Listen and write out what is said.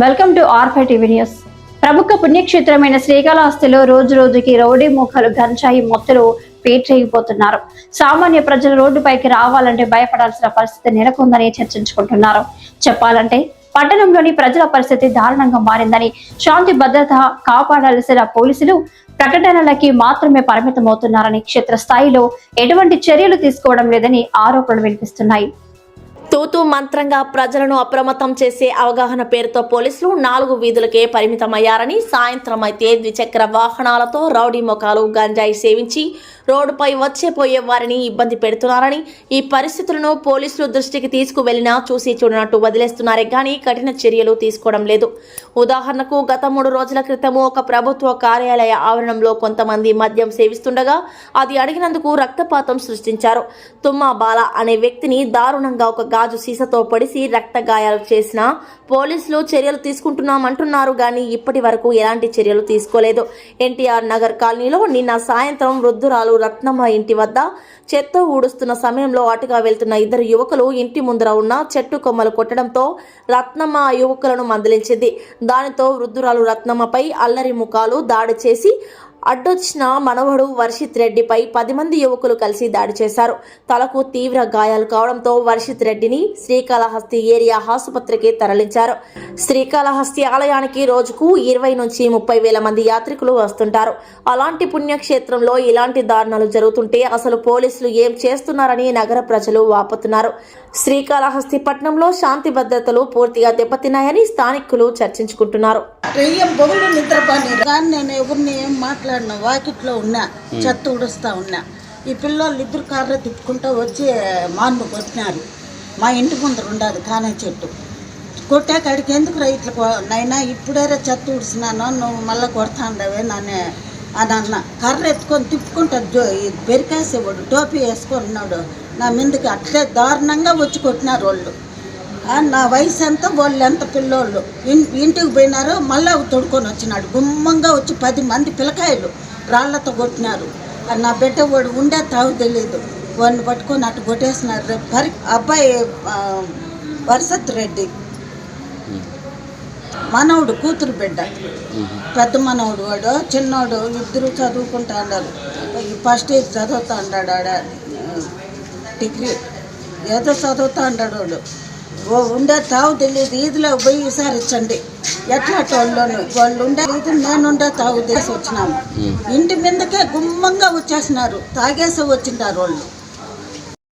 Welcome to R five TV news. ప్రముఖ పుణ్యక్షేత్రమైన శ్రీకాళహస్తిలో రోజు రోజుకి రౌడీ మూకలు గంజాయి మొత్తులు పేట్రేగిపోతున్నారు. సామాన్య ప్రజలు రోడ్డుపైకి రావాలంటే భయపడాల్సిన పరిస్థితి నెలకొందని చర్చించుకుంటున్నారు. చెప్పాలంటే పట్టణంలోని ప్రజల పరిస్థితి దారుణంగా మారిందని, శాంతి భద్రత కాపాడాల్సిన పోలీసులు ప్రకటనలకి మాత్రమే పరిమితమవుతున్నారని, క్షేత్రస్థాయిలో ఎటువంటి చర్యలు తీసుకోవడం లేదని ఆరోపణలు వినిపిస్తున్నాయి. తూతూ మంత్రంగా ప్రజలను అప్రమత్తం చేసే అవగాహన పేరుతో పోలీసులు 4 వీధులకే పరిమితమయ్యారని, సాయంత్రం అయితే ద్విచక్ర వాహనాలతో రౌడీ మొఖాలు గంజాయి సేవించి రోడ్డుపై వచ్చేపోయే వారిని ఇబ్బంది పెడుతున్నారని, ఈ పరిస్థితులను పోలీసులు దృష్టికి తీసుకువెళ్లినా చూసి చూడనట్టు వదిలేస్తున్నారే గానీ కఠిన చర్యలు తీసుకోవడం లేదు. ఉదాహరణకు గత 3 రోజుల క్రితము ఒక ప్రభుత్వ కార్యాలయ ఆవరణంలో కొంతమంది మద్యం సేవిస్తుండగా అది అడిగినందుకు రక్తపాతం సృష్టించారు. తుమ్మా బాల అనే వ్యక్తిని దారుణంగా ఒక గాజు సీసతో పొడిసి రక్త గాయాలు చేసిన పోలీసులు చర్యలు తీసుకుంటున్నామంటున్నారు గానీ ఇప్పటి వరకు ఎలాంటి చర్యలు తీసుకోలేదు. ఎన్టీఆర్ నగర్ కాలనీలో నిన్న సాయంత్రం వృద్ధురాలు రత్నమ్మ ఇంటి వద్ద చెత్త ఊడుస్తున్న సమయంలో అటుగా వెళ్తున్న 2 యువకులు ఇంటి ముందర ఉన్న చెట్టు కొమ్మలు కొట్టడంతో రత్నమ్మ ఆ యువకులను మందలించింది. దానితో వృద్ధురాలు రత్నమ్మపై అల్లరి ముఖాలు దాడి చేసి అడ్డొచ్చిన మనవడు వర్షిత్ రెడ్డిపై 10 మంది యువకులు కలిసి దాడి చేశారు. తలకు తీవ్ర గాయాలు కావడంతో వర్షిత్ రెడ్డిని శ్రీకాళహస్తి ఏరియా ఆసుపత్రికి తరలించారు. శ్రీకాళహస్తి ఆలయానికి రోజుకు 20 నుంచి 30 వేల మంది యాత్రికులు వస్తుంటారు. అలాంటి పుణ్యక్షేత్రంలో ఇలాంటి దారుణాలు జరుగుతుంటే అసలు పోలీసులు ఏం చేస్తున్నారని నగర ప్రజలు వాపోతున్నారు. శ్రీకాళహస్తి పట్టణంలో శాంతి భద్రతలు పూర్తిగా దెబ్బతిన్నాయని స్థానికులు చర్చించుకుంటున్నారు. నేను ఎవరిని ఏం మాట్లాడినా వాకిట్లో ఉన్నా, చెత్త ఉడుస్తా ఉన్నా. ఈ పిల్లలు 2 కార్లు తిప్పుకుంటూ వచ్చి మాన్ను కొట్టినారు. మా ఇంటి ముందర ఉండదు కానే చెట్టు. కొట్టే కాడికి ఎందుకు రైతులకు నైనా ఇప్పుడేరే చెత్త ఉడిసినాను, నువ్వు మళ్ళీ కొడతాండవే అని అన్న. కర్ర ఎత్తుకొని తిప్పుకుంటా పెరికేసేవాడు, టోపీ వేసుకున్నాడు. నా మీదకి అట్లే దారుణంగా వచ్చి కొట్టినారు వాళ్ళు. నా వయసు ఎంత, వాళ్ళు ఎంత పిల్లోళ్ళు. ఇంటికి పోయినారు, మళ్ళీ తొడుకొని వచ్చినాడు. గుమ్మంగా వచ్చి 10 మంది పిల్లకాయలు రాళ్లతో కొట్టినారు. నా బిడ్డ వాడు ఉండే తావు తెలియదు, వాడిని పట్టుకొని అటు కొట్టేసినారు. అబ్బాయి వర్షిత్ రెడ్డి మనవడు, కూతురు బిడ్డ. పెద్ద మనవడు వాడు, చిన్నోడు. 2 చదువుకుంటా అన్నారు. ఫస్ట్ ఇయర్ చదువుతా అన్నాడు, ఆడ డిగ్రీ ఏదో చదువుతా అన్నాడు వాడు. ఉండే తావు తెలియదు. ఈదిలో పోయి విసారించండి ఎట్లా వాళ్ళు ఉండే ఇది, నేనుండే తావు తెలిసి వచ్చినాము. ఇంటి మీదకే గుమ్మంగా వచ్చేసినారు, తాగేసి వచ్చింటారు వాళ్ళు.